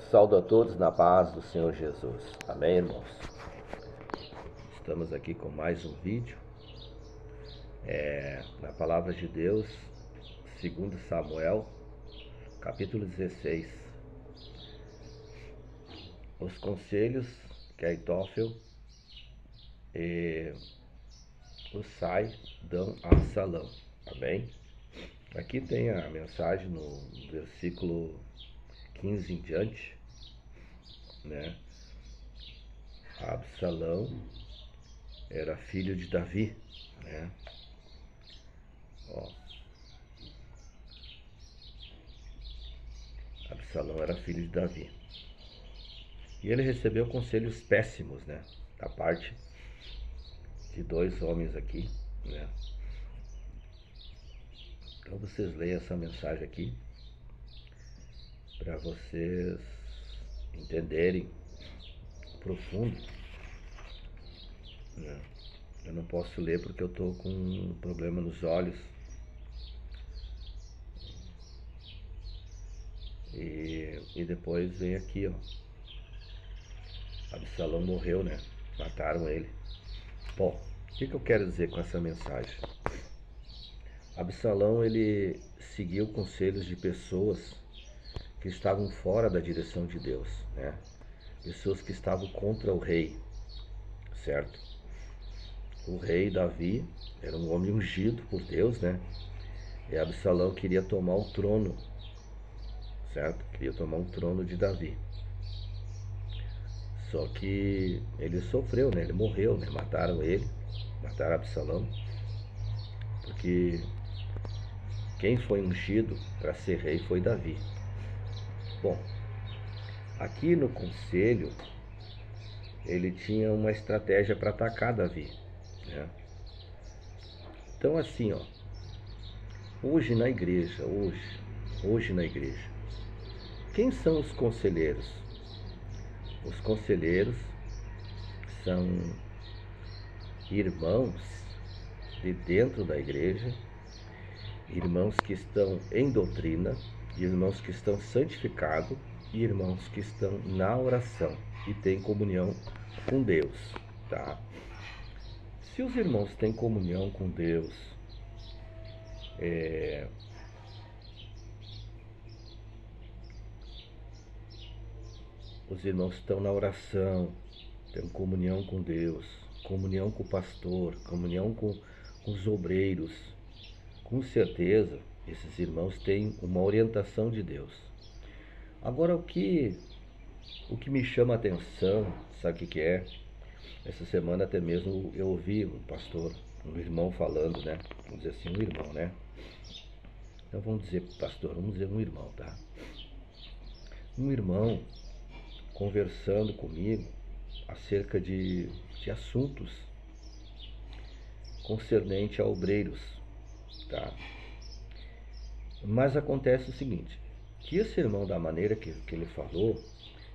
Saúdo a todos na paz do Senhor Jesus. Amém, irmãos? Estamos aqui com mais um vídeo na Palavra de Deus, segundo Samuel, capítulo 16. Os conselhos que Ahitófel e Husai dão a Absalão. Amém? Aqui tem a mensagem no versículo 15 em diante, né? Absalão era filho de Davi, né? Absalão era filho de Davi. E ele recebeu conselhos péssimos, né? Da parte de dois homens aqui, né? Então vocês leiam essa mensagem aqui para vocês entenderem profundo, né? Eu não posso ler porque eu tô com um problema nos olhos e depois vem aqui, ó, Absalão morreu, né? Mataram ele. Bom, o que eu quero dizer com essa mensagem? Absalão, ele seguiu conselhos de pessoas que estavam fora da direção de Deus, né? Pessoas que estavam contra o rei, certo? O rei Davi era um homem ungido por Deus, né? E Absalão queria tomar o trono, certo? Queria tomar o trono de Davi. Só que ele sofreu, né? Ele morreu, né? Mataram ele, mataram Absalão, porque quem foi ungido para ser rei foi Davi. Bom, aqui no conselho, ele tinha uma estratégia para atacar Davi, né? Então assim, ó, hoje na igreja, quem são os conselheiros? Os conselheiros são irmãos de dentro da igreja, irmãos que estão em doutrina, irmãos que estão santificados e irmãos que estão na oração e têm comunhão com Deus, tá? Se os irmãos têm comunhão com Deus, os irmãos estão na oração, têm comunhão com Deus, comunhão com o pastor, comunhão com os obreiros, com certeza esses irmãos têm uma orientação de Deus. Agora o que me chama a atenção, sabe o que é? Essa semana até mesmo eu ouvi um pastor, um irmão falando, né? Vamos dizer assim, um irmão, né? Então vamos dizer pastor, vamos dizer um irmão, tá? Um irmão conversando comigo acerca de assuntos concernente a obreiros, tá? Mas acontece o seguinte, que esse irmão, da maneira que ele falou,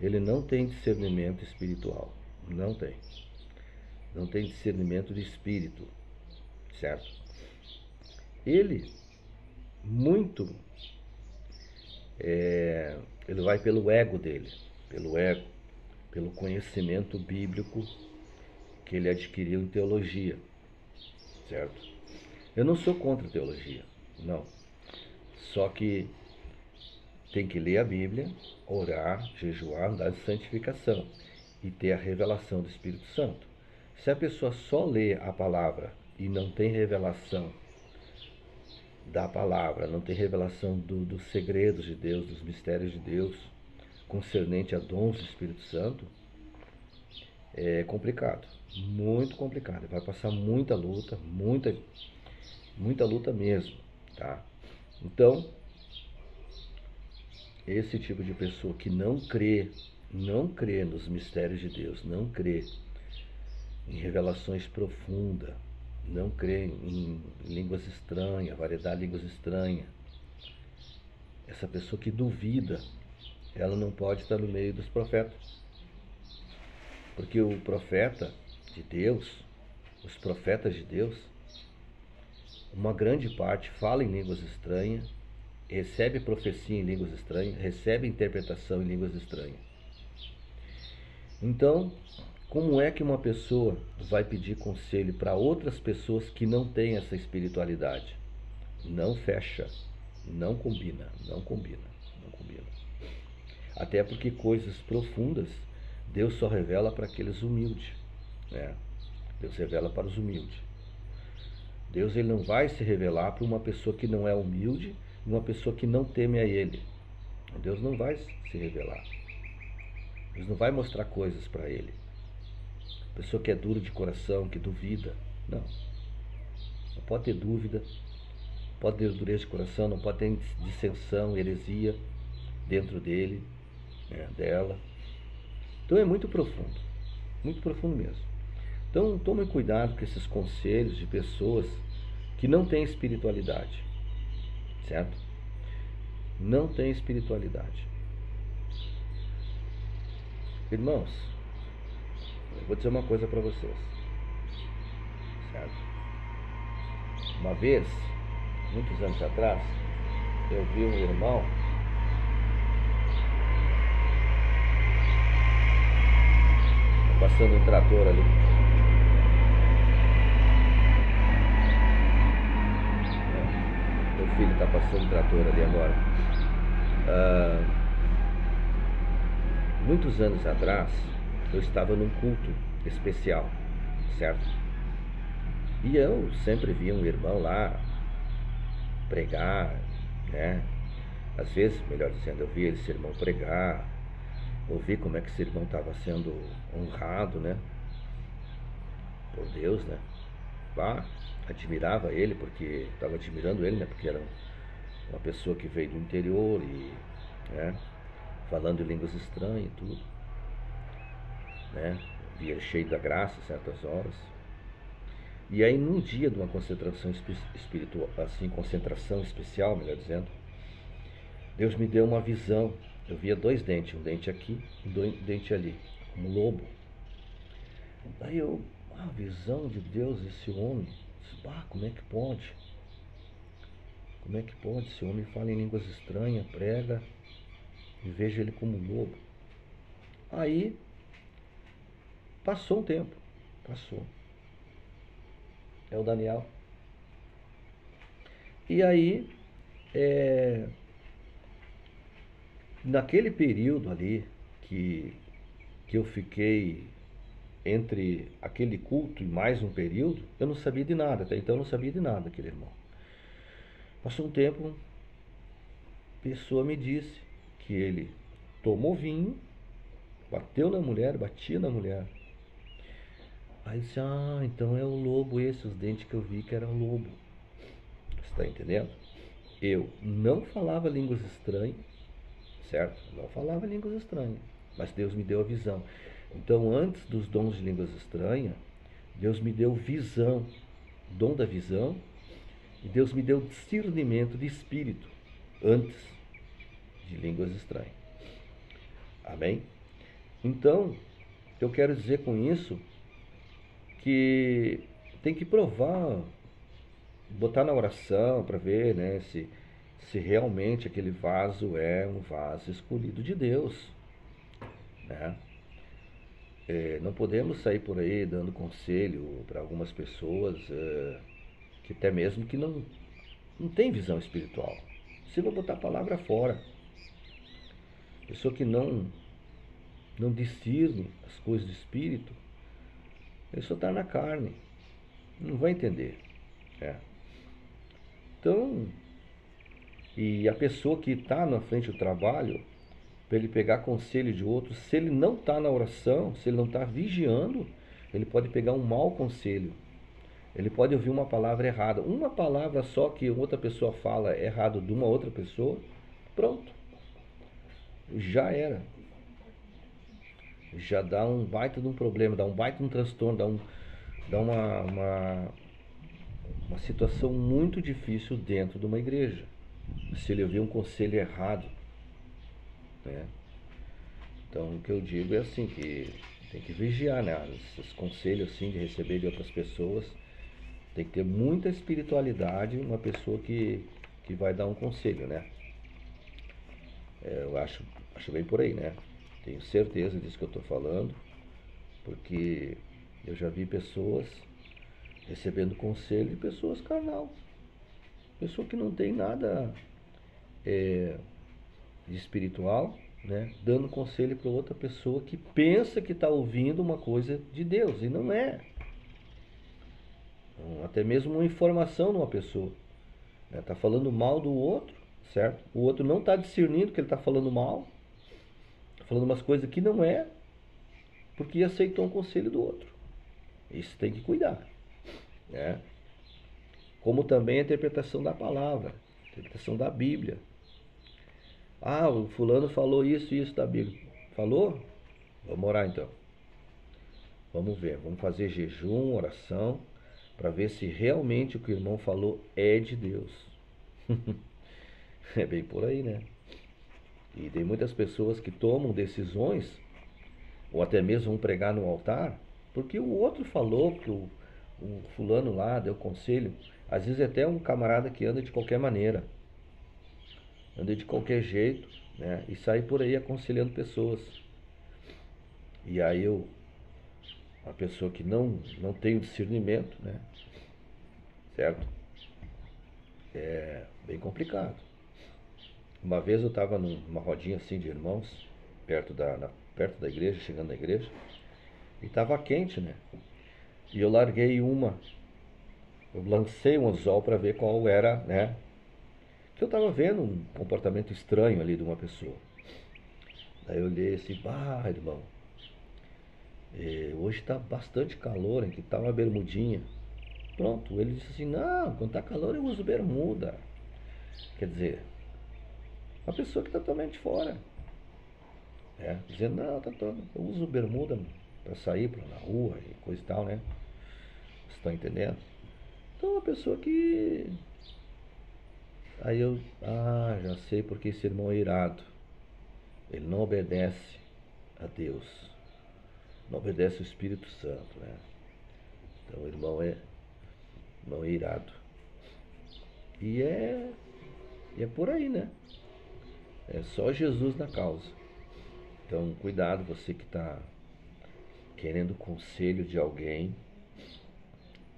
ele não tem discernimento espiritual, não tem discernimento de espírito, certo? Ele ele vai pelo ego dele, pelo conhecimento bíblico que ele adquiriu em teologia, certo? Eu não sou contra a teologia, não. Só que tem que ler a Bíblia, orar, jejuar, andar de santificação e ter a revelação do Espírito Santo. Se a pessoa só lê a palavra e não tem revelação da palavra, não tem revelação dos segredos de Deus, dos mistérios de Deus, concernente a dons do Espírito Santo, é complicado, muito complicado. Vai passar muita luta mesmo, tá? Então, esse tipo de pessoa que não crê nos mistérios de Deus, não crê em revelações profundas, não crê em línguas estranhas, variedade de línguas estranhas, essa pessoa que duvida, ela não pode estar no meio dos profetas. Porque o profeta de Deus, os profetas de Deus, uma grande parte fala em línguas estranhas recebe profecia em línguas estranhas, recebe interpretação em línguas estranhas. Então, como é que uma pessoa vai pedir conselho para outras pessoas que não têm essa espiritualidade? Não fecha, não combina, não combina, não combina. Até porque coisas profundas Deus só revela para aqueles humildes, né? Deus revela para os humildes. Deus, ele não vai se revelar para uma pessoa que não é humilde, uma pessoa que não teme a Ele. Deus não vai se revelar. Deus não vai mostrar coisas para ele. Pessoa que é dura de coração, que duvida. Não. Não pode ter dúvida, pode ter dureza de coração, não pode ter dissensão, heresia dentro dele, né, dela. Então é muito profundo mesmo. Então tome cuidado com esses conselhos de pessoas que não têm espiritualidade, certo? Não tem espiritualidade. Irmãos, eu vou dizer uma coisa para vocês, certo? Uma vez, muitos anos atrás, eu vi um irmão passando um trator ali. Meu filho está passando um trator ali agora. Muitos anos atrás, eu estava num culto especial, certo? E eu sempre via um irmão lá pregar, né? Às vezes, melhor dizendo, eu via esse irmão pregar, ouvi como é que esse irmão estava sendo honrado, né? Por Deus, né? Lá, admirava ele, porque estava admirando ele, né? Porque era uma pessoa que veio do interior e, né? Falando em línguas estranhas e tudo, né? Via ele cheio da graça certas horas. E aí, num dia de uma concentração espiritual, assim, concentração especial, melhor dizendo, Deus me deu uma visão. Eu via dois dentes, um dente aqui e um dente ali, como um lobo. Daí eu, a visão de Deus, esse homem, como é que pode? Como é que pode? Esse homem fala em línguas estranhas, prega, e vejo ele como um lobo. Aí, passou um tempo, passou. É o Daniel. E aí, naquele período ali que eu fiquei entre aquele culto e mais um período, eu não sabia de nada, até então eu não sabia de nada, aquele irmão. Passou um tempo, a pessoa me disse que ele tomou vinho, bateu na mulher, batia na mulher. Aí eu disse, então é o lobo esse, os dentes que eu vi que era o lobo. Você está entendendo? Eu não falava línguas estranhas, certo? Não falava línguas estranhas, mas Deus me deu a visão. Então, antes dos dons de línguas estranhas, Deus me deu visão, dom da visão, e Deus me deu discernimento de espírito, antes de línguas estranhas. Amém? Então, eu quero dizer com isso que tem que provar, botar na oração para ver, né, se realmente aquele vaso é um vaso escolhido de Deus, né? Não podemos sair por aí dando conselho para algumas pessoas que até mesmo que não tem visão espiritual. Se não botar a palavra fora, pessoa que não discerne as coisas do espírito, ele só está na carne, não vai entender. Então, e a pessoa que está na frente do trabalho, para ele pegar conselho de outros, se ele não está na oração, se ele não está vigiando, ele pode pegar um mau conselho. Ele pode ouvir uma palavra errada. Uma palavra só que outra pessoa fala errado de uma outra pessoa, pronto. Já era. Já dá um baita de um problema, dá um baita de um transtorno, dá uma situação muito difícil dentro de uma igreja. Se ele ouvir um conselho errado, né? Então o que eu digo é assim, que tem que vigiar, né? Esses conselhos assim de receber de outras pessoas, tem que ter muita espiritualidade uma pessoa que vai dar um conselho, né? Eu acho bem por aí, né? Tenho certeza disso que eu estou falando, porque eu já vi pessoas recebendo conselho de pessoas carnal. Pessoa que não tem nada de espiritual, né? Dando conselho para outra pessoa que pensa que está ouvindo uma coisa de Deus, e não é. Até mesmo uma informação numa pessoa. Está falando mal do outro, certo? O outro não está discernindo que ele está falando mal, está falando umas coisas que não é, porque aceitou um conselho do outro. Isso tem que cuidar, né? Como também a interpretação da palavra, a interpretação da Bíblia. Ah, o fulano falou isso e isso da Bíblia. Falou? Vamos orar então. Vamos ver, vamos fazer jejum, oração, para ver se realmente o que o irmão falou é de Deus. É bem por aí, né? E tem muitas pessoas que tomam decisões, ou até mesmo vão pregar no altar, porque o outro falou, que o fulano lá deu conselho. Às vezes até um camarada que anda de qualquer maneira, anda de qualquer jeito, né? E sai por aí aconselhando pessoas. E aí a pessoa que não tem o discernimento, né? Certo? É bem complicado. Uma vez eu estava numa rodinha assim de irmãos, perto da igreja, chegando na igreja, e estava quente, né? E eu larguei eu lancei um anzol para ver qual era, né? Que eu estava vendo um comportamento estranho ali de uma pessoa. Daí eu olhei assim, bah, irmão, hoje está bastante calor, hein? Que tal uma bermudinha? Pronto, ele disse assim, não, quando está calor eu uso bermuda. Quer dizer, a pessoa que está totalmente fora. Dizendo, não, eu uso bermuda para sair na rua e coisa e tal, né? Você está entendendo? Então, uma pessoa que. Aí já sei porque esse irmão é irado. Ele não obedece a Deus, não obedece ao Espírito Santo, né? Então, o irmão é irado. E é por aí, né? É só Jesus na causa. Então, cuidado, você que está querendo conselho de alguém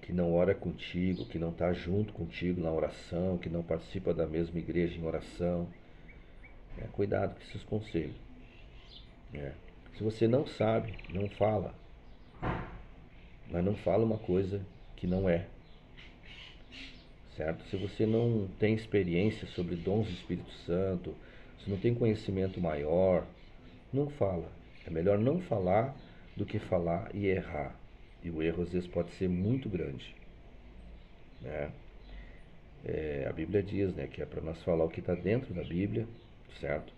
que não ora contigo, que não está junto contigo na oração, que não participa da mesma igreja em oração. Cuidado com esses conselhos. Se você não sabe, não fala. Mas não fala uma coisa que não é. Certo? Se você não tem experiência sobre dons do Espírito Santo, se não tem conhecimento maior, não fala. É melhor não falar do que falar e errar. E o erro às vezes pode ser muito grande. Né? A Bíblia diz, né, que é para nós falar o que está dentro da Bíblia, certo?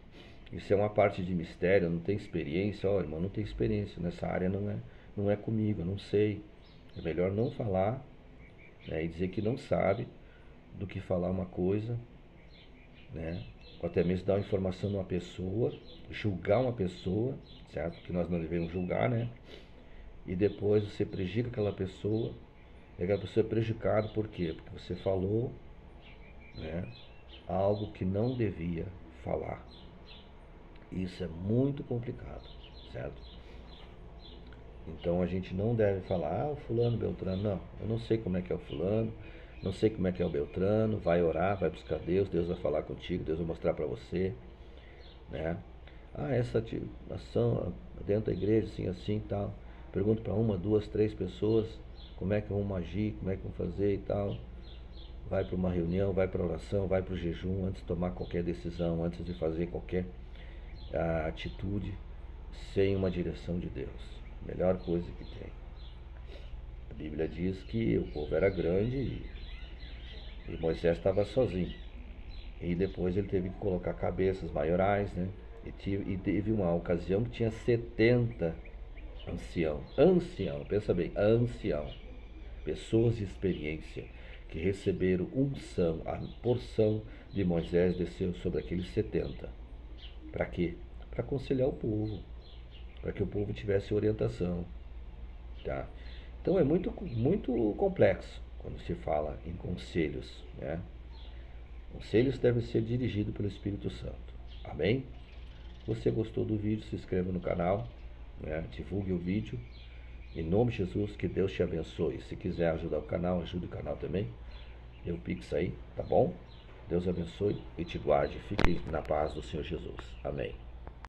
Isso é uma parte de mistério, não tem experiência. Ó, irmão, não tem experiência nessa área, não é comigo, eu não sei. É melhor não falar, né, e dizer que não sabe do que falar uma coisa, né? Ou até mesmo dar uma informação numa pessoa, julgar uma pessoa, certo? Que nós não devemos julgar, né? E depois você prejudica aquela pessoa, e aquela pessoa é prejudicada por quê? Porque você falou, né, algo que não devia falar. Isso é muito complicado, certo? Então a gente não deve falar, o fulano, Beltrano, não, eu não sei como é que é o fulano, não sei como é que é o Beltrano, vai orar, vai buscar Deus, Deus vai falar contigo, Deus vai mostrar para você, né? Essa ação dentro da igreja, assim, assim e tal. Pergunto para uma, duas, três pessoas como é que vão agir, como é que vão fazer e tal. Vai para uma reunião, vai para oração, vai para o jejum antes de tomar qualquer decisão, antes de fazer qualquer atitude sem uma direção de Deus. Melhor coisa que tem. A Bíblia diz que o povo era grande e Moisés estava sozinho. E depois ele teve que colocar cabeças maiorais, né? E teve uma ocasião que tinha 70 ancião, pensa bem, ancião, pessoas de experiência, que receberam unção, a porção de Moisés desceu sobre aqueles 70. Para quê? Para aconselhar o povo, para que o povo tivesse orientação. Tá? Então é muito, muito complexo quando se fala em conselhos. Né? Conselhos devem ser dirigidos pelo Espírito Santo. Amém? Se você gostou do vídeo, se inscreva no canal, né? Divulgue o vídeo. Em nome de Jesus, que Deus te abençoe. Se quiser ajudar o canal, ajude o canal também. Dê o Pix aí, tá bom? Deus abençoe e te guarde. Fique na paz do Senhor Jesus. Amém.